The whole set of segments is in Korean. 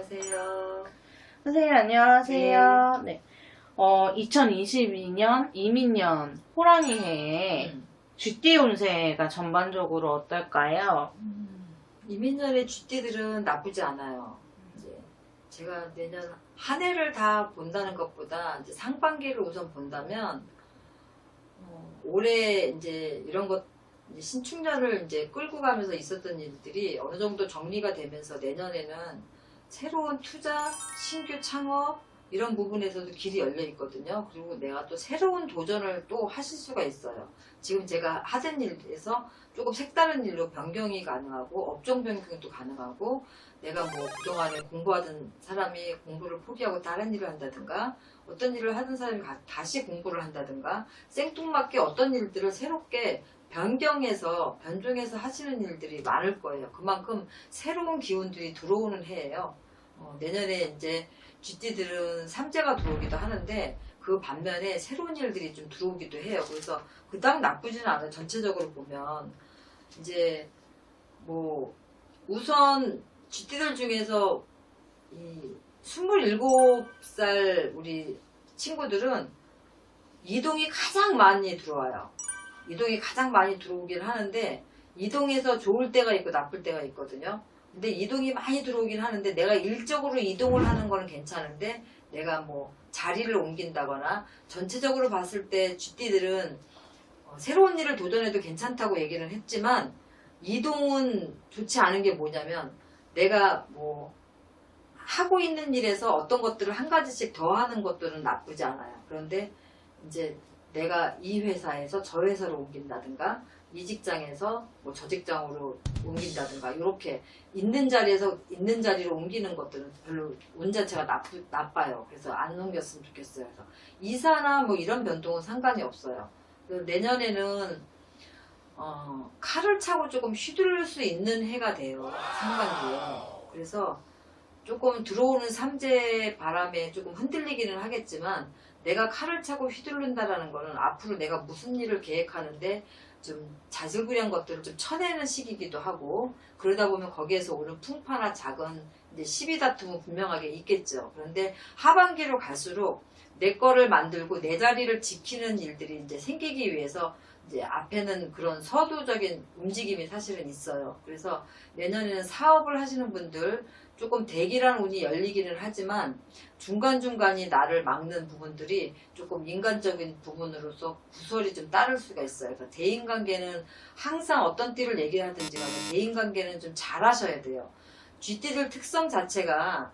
안녕하세요. 선생님 안녕하세요. 네. 2022년 이민년 호랑이 해에 쥐띠 운세가 전반적으로 어떨까요? 이민년의 쥐띠들은 나쁘지 않아요. 이제 제가 내년 한 해를 다 본다는 것보다 이제 상반기를 우선 본다면 올해 이제 이런 것 이제 신축년을 이제 끌고 가면서 있었던 일들이 어느 정도 정리가 되면서 내년에는 새로운 투자, 신규 창업 이런 부분에서도 길이 열려 있거든요. 그리고 내가 또 새로운 도전을 또 하실 수가 있어요. 지금 제가 하던 일에서 조금 색다른 일로 변경이 가능하고 업종 변경도 가능하고 내가 뭐 그동안에 공부하던 사람이 공부를 포기하고 다른 일을 한다든가 어떤 일을 하던 사람이 다시 공부를 한다든가 생뚱맞게 어떤 일들을 새롭게 변경해서 변종해서 하시는 일들이 많을 거예요. 그만큼 새로운 기운들이 들어오는 해예요. 내년에 이제 쥐띠들은 삼재가 들어오기도 하는데 그 반면에 새로운 일들이 좀 들어오기도 해요. 그래서 그닥 나쁘지는 않아요. 전체적으로 보면 이제 뭐 우선 쥐띠들 중에서 이 27살 우리 친구들은 이동이 가장 많이 들어와요. 이동이 가장 많이 들어오긴 하는데 이동에서 좋을 때가 있고 나쁠 때가 있거든요. 근데 이동이 많이 들어오긴 하는데 내가 일적으로 이동을 하는 거는 괜찮은데 내가 뭐 자리를 옮긴다거나 전체적으로 봤을 때 쥐띠들은 새로운 일을 도전해도 괜찮다고 얘기는 했지만 이동은 좋지 않은 게 뭐냐면 내가 뭐 하고 있는 일에서 어떤 것들을 한 가지씩 더 하는 것들은 나쁘지 않아요. 그런데 이제 내가 이 회사에서 저 회사로 옮긴다든가 이 직장에서 뭐 저 직장으로 옮긴다든가 이렇게 있는 자리에서 있는 자리로 옮기는 것들은 별로 운 자체가 나빠요. 그래서 안 옮겼으면 좋겠어요. 그래서 이사나 뭐 이런 변동은 상관이 없어요. 내년에는 칼을 차고 조금 휘두를 수 있는 해가 돼요. 상반기에. 그래서 조금 들어오는 삼재 바람에 조금 흔들리기는 하겠지만 내가 칼을 차고 휘두른다라는 거는 앞으로 내가 무슨 일을 계획하는데 좀 자질구레한 것들을 좀 쳐내는 시기이기도 하고 그러다 보면 거기에서 오는 풍파나 작은 이제 시비 다툼은 분명하게 있겠죠. 그런데 하반기로 갈수록 내 거를 만들고 내 자리를 지키는 일들이 이제 생기기 위해서 이제 앞에는 그런 서두적인 움직임이 사실은 있어요. 그래서 내년에는 사업을 하시는 분들 조금 대기란 운이 열리기는 하지만 중간중간이 나를 막는 부분들이 조금 인간적인 부분으로서 구설이 좀 따를 수가 있어요. 그래서 대인관계는 항상 어떤 띠를 얘기하든지 간에 대인관계는 좀 잘하셔야 돼요. 쥐띠들 특성 자체가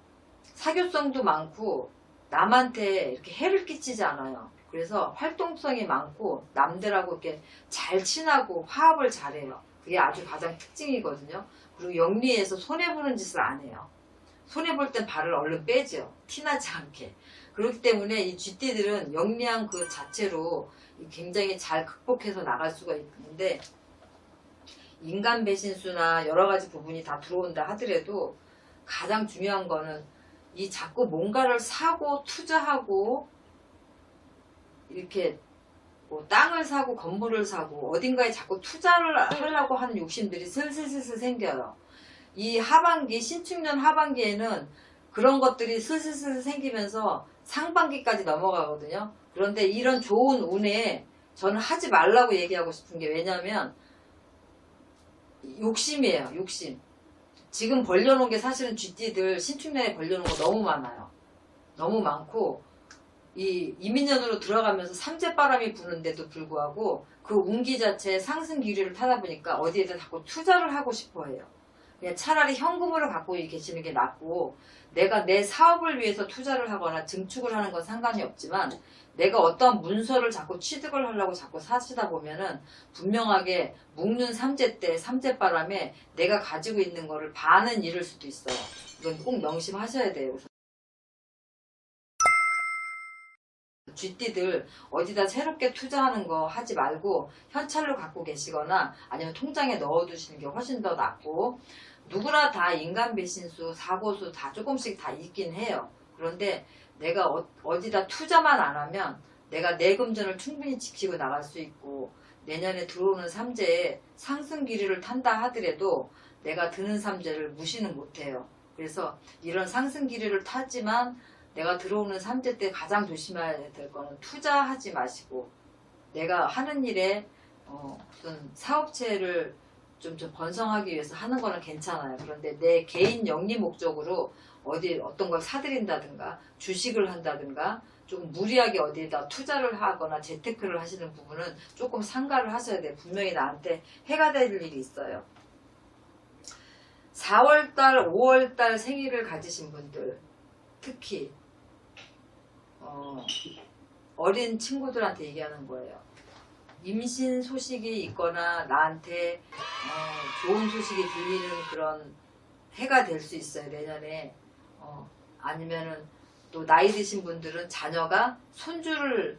사교성도 많고 남한테 이렇게 해를 끼치지 않아요. 그래서 활동성이 많고 남들하고 이렇게 잘 친하고 화합을 잘해요. 그게 아주 가장 특징이거든요. 그리고 영리해서 손해보는 짓을 안 해요. 손해볼 땐 발을 얼른 빼죠. 티나지 않게. 그렇기 때문에 이 쥐띠들은 영리한 그 자체로 굉장히 잘 극복해서 나갈 수가 있는데 인간 배신수나 여러 가지 부분이 다 들어온다 하더라도 가장 중요한 거는 이 자꾸 뭔가를 사고 투자하고 이렇게 뭐 땅을 사고 건물을 사고 어딘가에 자꾸 투자를 하려고 하는 욕심들이 슬슬슬슬 생겨요. 이 하반기 신축년 하반기에는 그런 것들이 슬슬슬 생기면서 상반기까지 넘어가거든요. 그런데 이런 좋은 운에 저는 하지 말라고 얘기하고 싶은 게 왜냐면 욕심이에요. 욕심. 지금 벌려놓은 게 사실은 쥐띠들 신축년에 벌려놓은 거 너무 많아요. 너무 많고 이 이민년으로 들어가면서 삼재바람이 부는데도 불구하고 그 운기 자체에 상승 기류를 타다 보니까 어디에다 자꾸 투자를 하고 싶어 해요. 그냥 차라리 현금으로 갖고 계시는 게 낫고 내가 내 사업을 위해서 투자를 하거나 증축을 하는 건 상관이 없지만 내가 어떠한 문서를 자꾸 취득을 하려고 자꾸 사시다 보면은 분명하게 묶는 삼재 때 삼재바람에 내가 가지고 있는 거를 반은 잃을 수도 있어요. 이건 꼭 명심하셔야 돼요. 쥐띠들 어디다 새롭게 투자하는 거 하지 말고 현찰로 갖고 계시거나 아니면 통장에 넣어두시는 게 훨씬 더 낫고 누구나 다 인간 배신수, 사고수 다 조금씩 다 있긴 해요. 그런데 내가 어디다 투자만 안 하면 내가 내 금전을 충분히 지키고 나갈 수 있고 내년에 들어오는 삼재에 상승 기류를 탄다 하더라도 내가 드는 삼재를 무시는 못해요. 그래서 이런 상승 기류를 타지만 내가 들어오는 3재 때 가장 조심해야 될 거는 투자하지 마시고 내가 하는 일에 무슨 사업체를 좀 번성하기 위해서 하는 거는 괜찮아요. 그런데 내 개인 영리 목적으로 어떤 걸 사들인다든가 주식을 한다든가 좀 무리하게 어디에다 투자를 하거나 재테크를 하시는 부분은 조금 삼가를 하셔야 돼요. 분명히 나한테 해가 될 일이 있어요. 4월달, 5월달 생일을 가지신 분들 특히 어린 친구들한테 얘기하는 거예요. 임신 소식이 있거나 나한테 좋은 소식이 들리는 그런 해가 될 수 있어요. 내년에. 아니면은 또 나이 드신 분들은 자녀가 손주를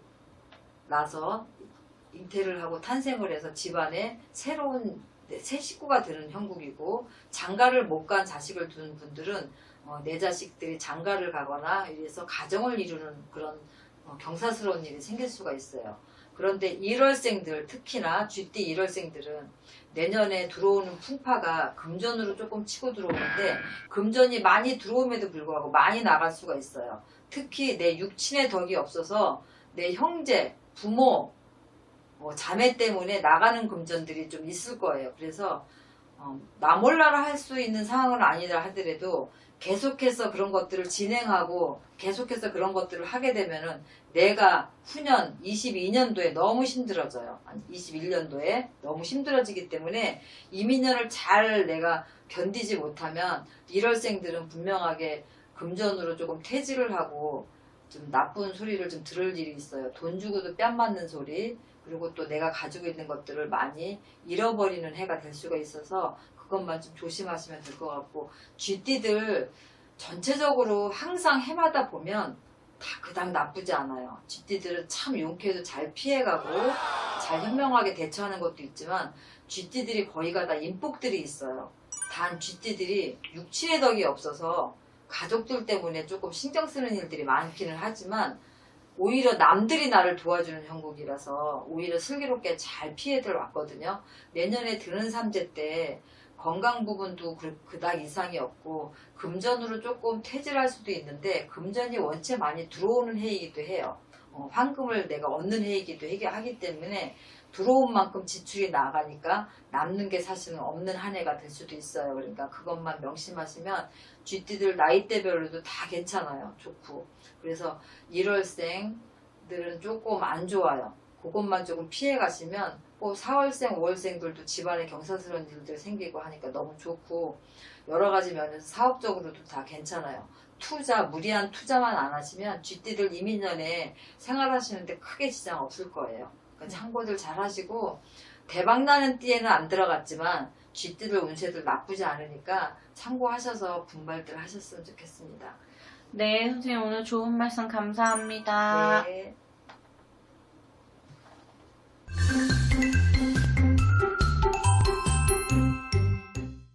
낳아서 잉태를 하고 탄생을 해서 집안에 새로운 새 식구가 되는 형국이고, 장가를 못 간 자식을 둔 분들은 내 자식들이 장가를 가거나 이래서 가정을 이루는 그런 경사스러운 일이 생길 수가 있어요. 그런데 1월생들, 특히나 쥐띠 1월생들은 내년에 들어오는 풍파가 금전으로 조금 치고 들어오는데 금전이 많이 들어옴에도 불구하고 많이 나갈 수가 있어요. 특히 내 육친의 덕이 없어서 내 형제, 부모, 자매 때문에 나가는 금전들이 좀 있을 거예요. 그래서 나 몰라라 할 수 있는 상황은 아니라 하더라도 계속해서 그런 것들을 진행하고 계속해서 그런 것들을 하게 되면은 내가 후년 22년도에 너무 힘들어져요. 21년도에 너무 힘들어지기 때문에 이민년을 잘 내가 견디지 못하면 1월생들은 분명하게 금전으로 조금 퇴질을 하고 좀 나쁜 소리를 좀 들을 일이 있어요. 돈 주고도 뺨 맞는 소리, 그리고 또 내가 가지고 있는 것들을 많이 잃어버리는 해가 될 수가 있어서 그것만 좀 조심하시면 될 것 같고, 쥐띠들 전체적으로 항상 해마다 보면 다 그닥 나쁘지 않아요. 쥐띠들은 참 용케도 잘 피해가고 잘 현명하게 대처하는 것도 있지만 쥐띠들이 거의가 다 인복들이 있어요. 단 쥐띠들이 육친의 덕이 없어서 가족들 때문에 조금 신경 쓰는 일들이 많기는 하지만 오히려 남들이 나를 도와주는 형국이라서 오히려 슬기롭게 잘 피해들 왔거든요. 내년에 드는 삼재 때 건강 부분도 그닥 이상이 없고 금전으로 조금 퇴질할 수도 있는데 금전이 원체 많이 들어오는 해이기도 해요. 황금을 내가 얻는 해이기도 하기 때문에 들어온 만큼 지출이 나가니까 남는 게 사실은 없는 한 해가 될 수도 있어요. 그러니까 그것만 명심하시면 쥐띠들 나이대별로도 다 괜찮아요. 좋고. 그래서 1월생들은 조금 안 좋아요. 그것만 조금 피해 가시면 4월생, 5월생들도 집안에 경사스러운 일들 생기고 하니까 너무 좋고, 여러 가지 면에서 사업적으로도 다 괜찮아요. 무리한 투자만 안 하시면 쥐띠들 이민년에 생활하시는데 크게 지장 없을 거예요. 그러니까 참고들 잘 하시고, 대박나는 띠에는 안 들어갔지만 쥐띠들 운세들 나쁘지 않으니까 참고하셔서 분발들 하셨으면 좋겠습니다. 네, 선생님 오늘 좋은 말씀 감사합니다. 네.